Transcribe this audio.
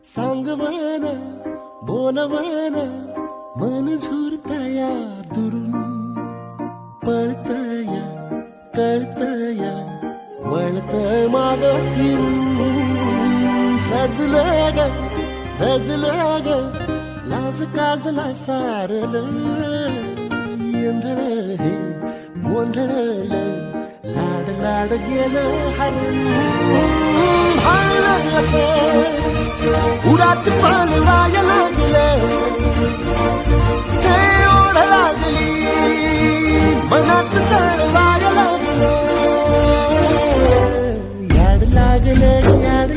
सांग मन बोल मन मन झुरतया दुरून पळतया कळतया वळतय माग फिरून सजलं ग धजलं ग लाज काजला सारलं येंधळ हे गोंधळलं लाड लाड गेलं हरून भाळलं असं उरात पालवाय लागलं ते ओढ लागली मनात चढवाय लागलं याड लागलं याड